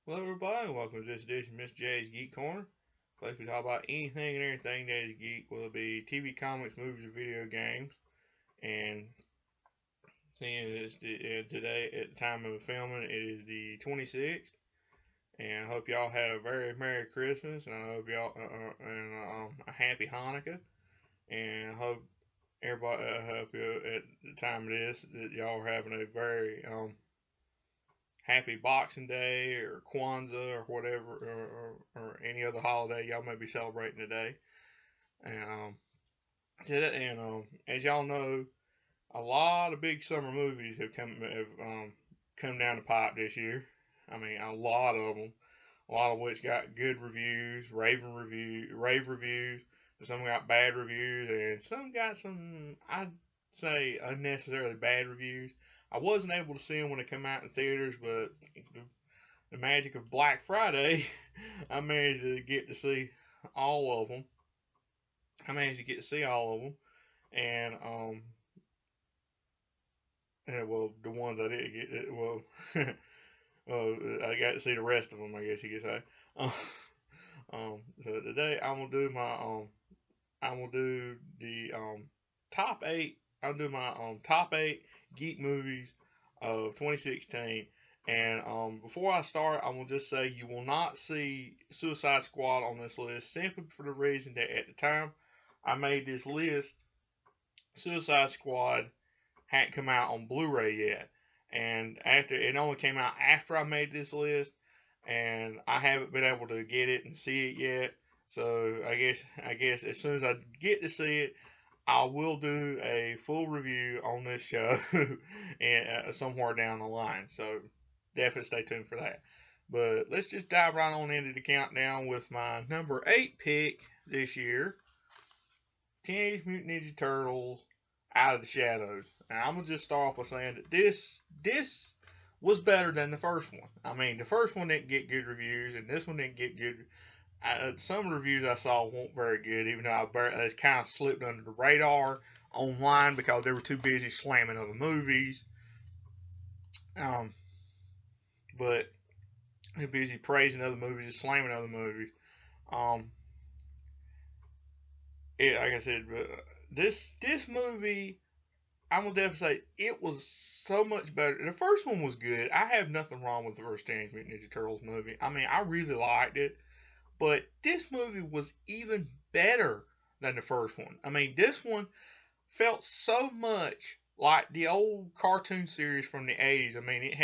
Hello everybody, welcome to this edition of Mr. J's Geek Corner. Place we talk about anything and everything that is geek, whether it be TV, comics, movies, or video games. And seeing it's today at the time of filming, it is the 26th. And I hope y'all had a very Merry Christmas, and I hope y'all a Happy Hanukkah. And I hope everybody, I hope at the time of this that y'all are having a very Happy Boxing Day or Kwanzaa or whatever, or any other holiday y'all may be celebrating today. And as y'all know, a lot of big summer movies have come down the pipe this year. I mean, a lot of them, a lot of which got good reviews, rave reviews. Some got bad reviews, and some got some, I'd say, unnecessarily bad reviews. I wasn't able to see them when they come out in theaters, but the magic of Black Friday, I managed to get to see all of them. And well, the ones I didn't get, well, I got to see the rest of them, I guess you could say. So today I'm gonna do the top eight. I'll do my top eight geek movies of 2016. And before I start, I will just say you will not see Suicide Squad on this list simply for the reason that at the time I made this list, Suicide Squad hadn't come out on Blu-ray yet, and after it only came out after I made this list, and I haven't been able to get it and see it yet. So I guess as soon as I get to see it, I will do a full review on this show and somewhere down the line. So definitely stay tuned for that. But let's just dive right on into the countdown with my number 8 pick this year, Teenage Mutant Ninja Turtles Out of the Shadows. And I'm going to just start off by saying that this was better than the first one. I mean, the first one didn't get good reviews, and this one didn't get good. Some reviews I saw weren't very good, even though I kind of slipped under the radar online because they were too busy slamming other movies. But they're busy praising other movies and slamming other movies. Like I said, this movie, I'm gonna definitely say it was so much better. The first one was good. I have nothing wrong with the first Teenage Mutant Ninja Turtles movie. I mean, I really liked it. But this movie was even better than the first one. I mean, this one felt so much like the old cartoon series from the 80s. I mean, it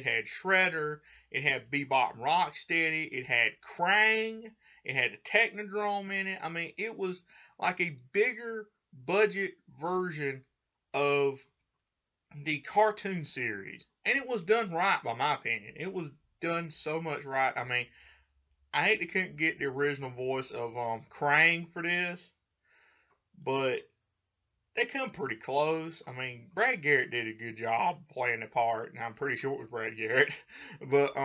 had Shredder, it had Bebop and Rocksteady, it had Krang, it had the Technodrome in it. I mean, it was like a bigger budget version of the cartoon series. And it was done right, by my opinion. It was done so much right. I mean, I hate they couldn't get the original voice of Krang for this, but they come pretty close. I mean, Brad Garrett did a good job playing the part, and I'm pretty sure it was Brad Garrett. But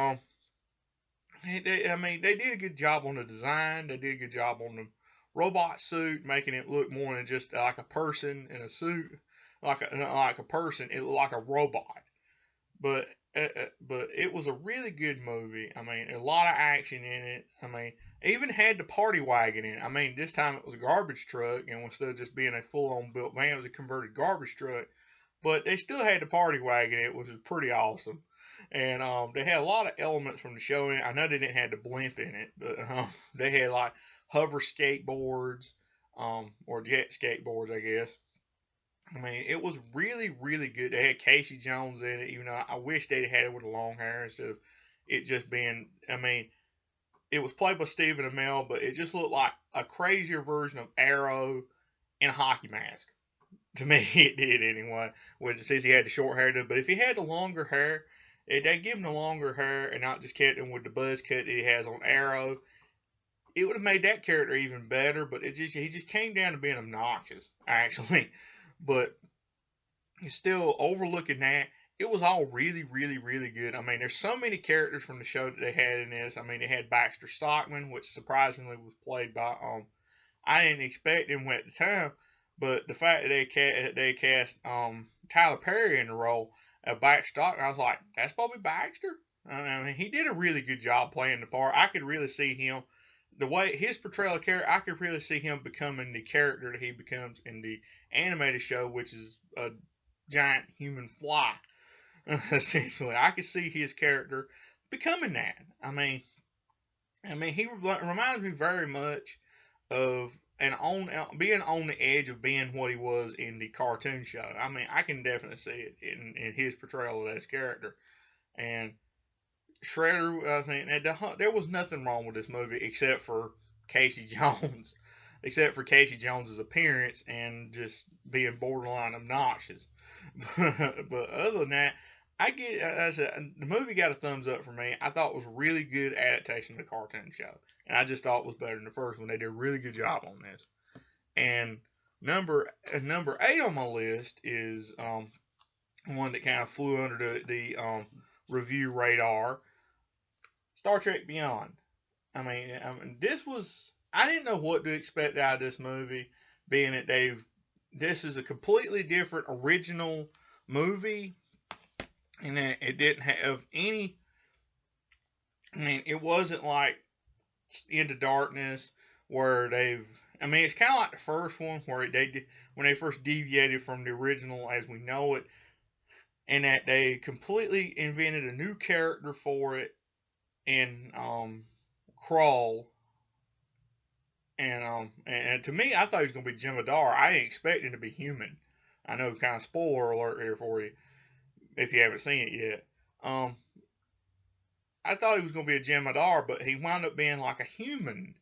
they did a good job on the design. They did a good job on the robot suit, making it look more than just like a person in a suit, like a person. It looked like a robot, but it was a really good movie. I mean, a lot of action in it. I mean, it even had the party wagon in it. I mean, this time it was a garbage truck, and instead of just being a full-on built van, it was a converted garbage truck. But they still had the party wagon in it, which was pretty awesome. And they had a lot of elements from the show in it. I know they didn't have the blimp in it, but they had like hover skateboards, or jet skateboards, I guess. I mean, it was really, really good. They had Casey Jones in it, even though I wish they'd had it with the long hair instead of it just being. I mean, it was played by Stephen Amell, but it just looked like a crazier version of Arrow in a hockey mask. To me, it did anyway. Since he had the short hair, but if he had the longer hair, if they give him the longer hair and not just kept him with the buzz cut that he has on Arrow, it would have made that character even better. But he just came down to being obnoxious, actually. But still, overlooking that, it was all really, really, really good. I mean, there's so many characters from the show that they had in this. I mean, they had Baxter Stockman, which surprisingly was played by I didn't expect him at the time, but the fact that they cast Tyler Perry in the role of Baxter Stockman, I was like, that's Bobby Baxter. I mean, he did a really good job playing the part. I could really see him, the way his portrayal of character, I could really see him becoming the character that he becomes in the animated show, which is a giant human fly, essentially. I could see his character becoming that. He reminds me very much of being on the edge of being what he was in the cartoon show. I mean, I can definitely see it in his portrayal of his character. And Shredder, I think there was nothing wrong with this movie except for Casey Jones, except for Casey Jones's appearance and just being borderline obnoxious. But other than that, I said, the movie got a thumbs up for me. I thought it was a really good adaptation of the cartoon show, and I just thought it was better than the first one. They did a really good job on this. And number 8 on my list is one that kind of flew under the review radar. Star Trek Beyond. I didn't know what to expect out of this movie, being that this is a completely different original movie, and that it didn't have any, it wasn't like Into Darkness, where it's kind of like the first one, where when they first deviated from the original as we know it, and that they completely invented a new character for it in Crawl. And to me, I thought he was going to be Jemadar. I didn't expect him to be human. I know, kind of spoiler alert here for you if you haven't seen it yet. I thought he was going to be a Jemadar, but he wound up being like a human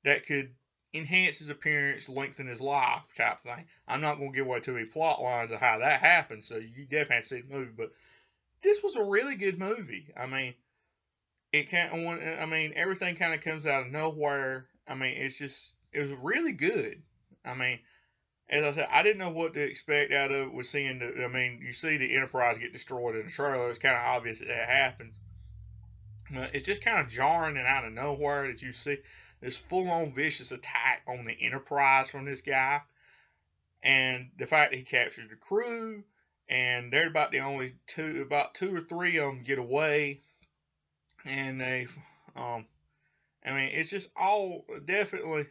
that could enhance his appearance, lengthen his life type thing. I'm not going to give away too many plot lines of how that happened, so you definitely have to see the movie. But this was a really good movie. Everything kind of comes out of nowhere. It was really good. As I said, I didn't know what to expect out of it. Was seeing you see the Enterprise get destroyed in the trailer. It's kind of obvious that happens. It's just kind of jarring and out of nowhere that you see this full-on vicious attack on the Enterprise from this guy, and the fact that he captures the crew, and they're about two or three of them get away, and it's just all definitely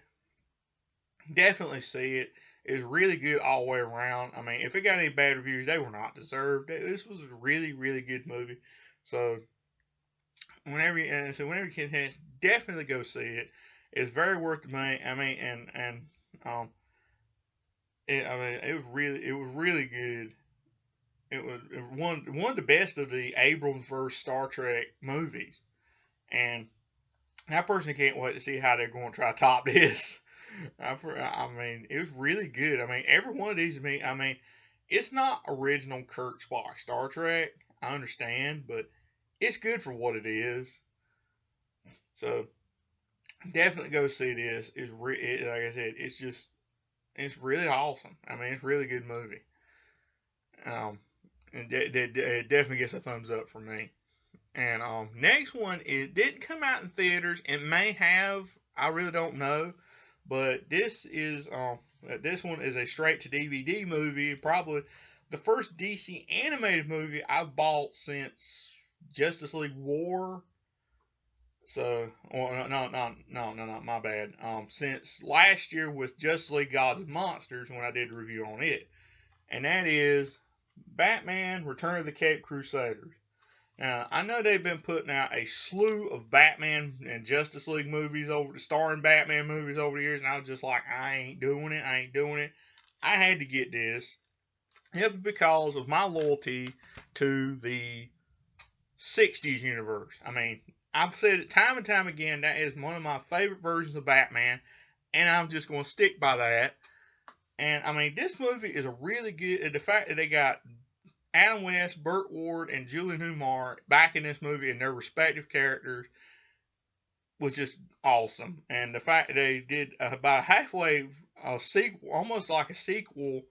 see it. It's really good all the way around. If it got any bad reviews, they were not deserved. This was a really, really good movie. So whenever you get a chance, definitely go see it. It's very worth the money. It was really good. It was one of the best of the Abrams versus Star Trek movies, and I personally can't wait to see how they're going to try to top this. It was really good. Every one of these, it's not original Kirk Spock Star Trek. I understand, but it's good for what it is. So definitely go see this. Like I said, it's really awesome. It's a really good movie. And it definitely gets a thumbs up from me. And next one, it didn't come out in theaters. It may have. I really don't know. But this one is a straight to DVD movie. Probably the first DC animated movie I've bought since Justice League War. So, no, my bad. Since last year with Justice League Gods and Monsters, when I did a review on it, and that is Batman: Return of the Caped Crusaders. Now, I know they've been putting out a slew of Batman and Justice League movies starring Batman movies over the years, and I was just like, I ain't doing it. I had to get this because of my loyalty to the 60s universe. I've said it time and time again, that is one of my favorite versions of Batman, and I'm just going to stick by that. And, this movie is a really good, the fact that they got Adam West, Burt Ward, and Julian Newmar back in this movie in their respective characters was just awesome. And the fact that they did about halfway a sequel, almost like a sequel,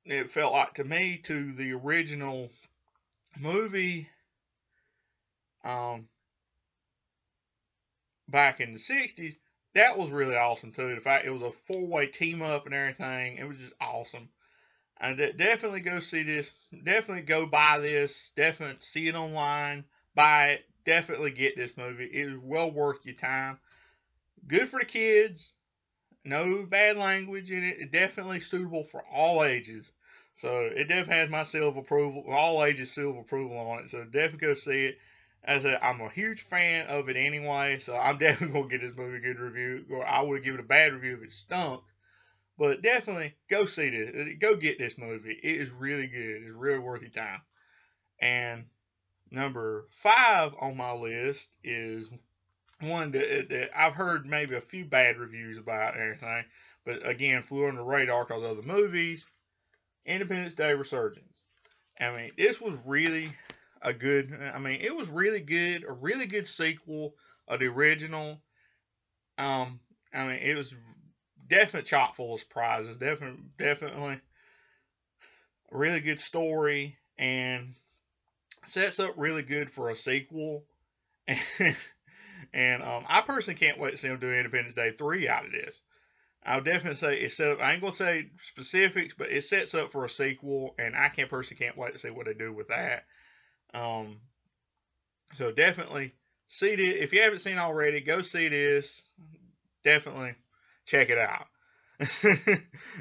it felt like to me, to the original movie back in the 60s, that was really awesome too. The fact it was a 4-way team up and everything, it was just awesome. And definitely go see this. Definitely go buy this. Definitely see it online. buy it. Definitely get this movie. It is well worth your time. Good for the kids. No bad language in it. Definitely suitable for all ages. So it definitely has my seal of approval, all ages seal of approval on it. So definitely go see it. As I said, I'm a huge fan of it anyway, so I'm definitely gonna give this movie a good review. Or I would give it a bad review if it stunk. But definitely go see this. Go get this movie. It is really good. It's really worth your time. And number 5 on my list is one that I've heard maybe a few bad reviews about and everything, but again flew under the radar because of the movies. Independence Day Resurgence. I mean, this was really a good. I mean, it was really good. A really good sequel of the original. I mean, it was definitely chock full of surprises. Definitely a really good story and sets up really good for a sequel. And I personally can't wait to see them do Independence Day 3 out of this. I'll definitely say it's set up. I ain't gonna say specifics, but it sets up for a sequel, and I can't wait to see what they do with that. Um, so definitely see this. If you haven't seen it already, go see this. Definitely check it out.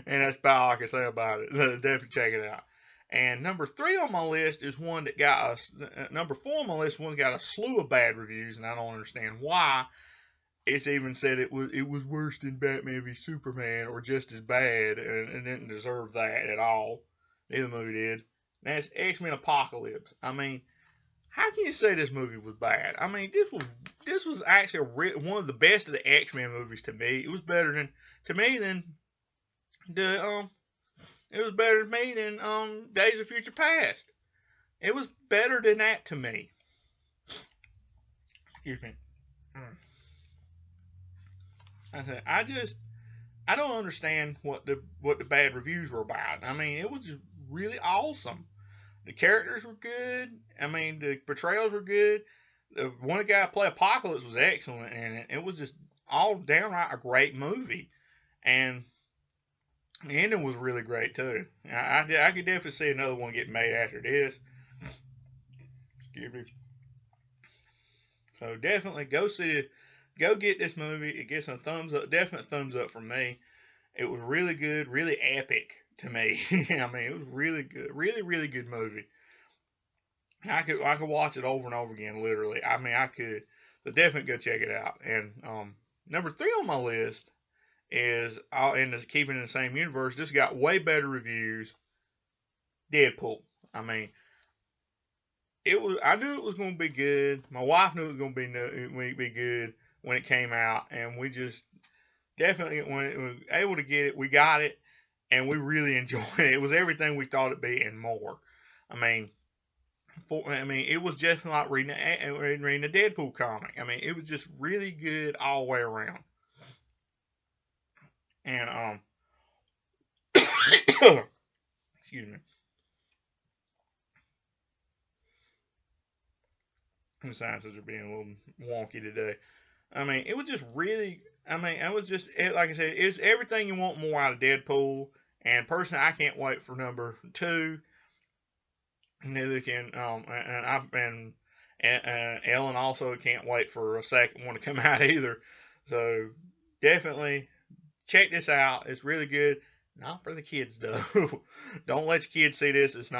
And that's about all I can say about it. So definitely check it out. And number 3 on my list is one that got us. Number 4 on my list, one got a slew of bad reviews, and I don't understand why. It's even said it was worse than Batman v Superman, or just as bad, and didn't deserve that at all. Neither movie did. And that's Xmen Apocalypse. I mean, how can you say this movie was bad? I mean, this was actually one of the best of the X-Men movies to me. It was better than the it was better to me than Days of Future Past. It was better than that to me. Excuse me. I don't understand what the bad reviews were about. I mean, it was just really awesome. The characters were good. I mean, the portrayals were good. The one guy who played Apocalypse was excellent, and it was just all downright a great movie. And the ending was really great too. I could definitely see another one getting made after this. Excuse me. So definitely go get this movie. It gets a thumbs up, definite thumbs up from me. It was really good, really epic to me. I mean, it was really good, really good movie. I could watch it over and over again, literally. I mean, I could. So definitely go check it out. And number 3 on my list is, and is keeping in the same universe. This got way better reviews. Deadpool. I mean, I knew it was going to be good. My wife knew it was going to be good when it came out, and we just definitely when we were able to get it, we got it, and we really enjoyed it. It was everything we thought it'd be and more. I mean, it was just like reading a Deadpool comic. I mean, it was just really good all the way around. And excuse me. The sciences are being a little wonky today. I mean, it was just really. I mean, it was just like I said, it's everything you want more out of Deadpool. And personally, I can't wait for number 2. Neither can and Ellen also can't wait for a second one to come out either. So definitely check this out. It's really good. Not for the kids though. Don't let your kids see this. It's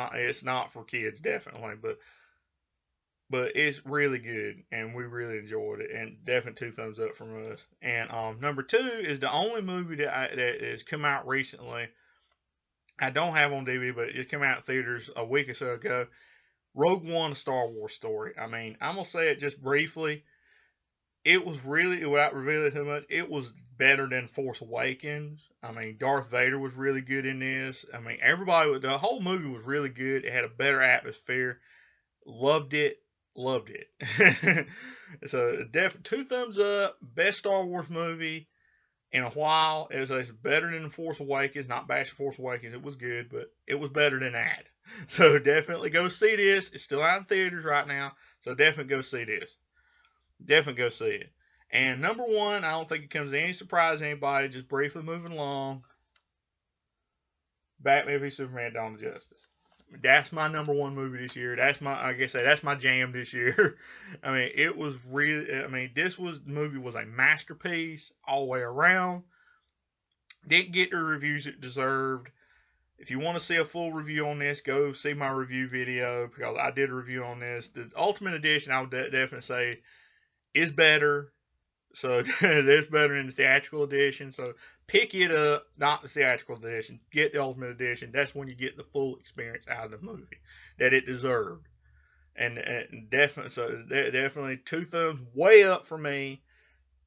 not for kids definitely, but it's really good, and we really enjoyed it, and definitely 2 thumbs up from us. And number 2 is the only movie that has come out recently. I don't have on DVD, but it just came out in theaters a week or so ago. Rogue One: A Star Wars Story. I mean, I'm gonna say it just briefly. It was really, without revealing too much, it was better than Force Awakens. I mean, Darth Vader was really good in this. I mean, the whole movie was really good. It had a better atmosphere. Loved it. Loved it. So, definitely 2 thumbs up. Best Star Wars movie in a while. It was better than Force Awakens. Not bashing Force Awakens. It was good, but it was better than that. So, definitely go see this. It's still out in theaters right now. So, definitely go see this. Definitely go see it. And number 1, I don't think it comes as any surprise to anybody. Just briefly moving along. Batman v Superman: Dawn of Justice. that's my number one movie this year. That's my, I guess that's my jam this year. I mean, it was really. I mean, the movie was a masterpiece all the way around. Didn't get the reviews it deserved. If you want to see a full review on this, go see my review video because I did a review on this. The Ultimate Edition, I would definitely say, is better. So it's better than the theatrical edition. So pick it up, not the theatrical edition. Get the Ultimate Edition. That's when you get the full experience out of the movie that it deserved. And definitely, so definitely 2 thumbs way up for me.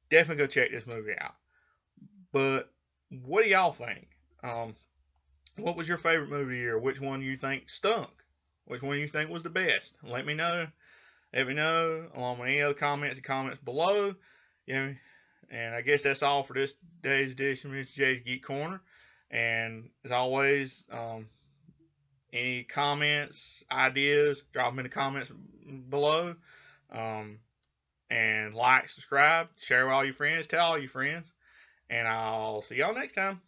Definitely go check this movie out. But what do y'all think? What was your favorite movie of the year? Which one you think stunk? Which one you think was the best? Let me know. Let me know along with any other comments and comments below. You know, and I guess that's all for this day's edition of Mr. J's Geek Corner. And as always, any comments, ideas, drop them in the comments below. And like, subscribe, share with all your friends, tell all your friends. And I'll see y'all next time.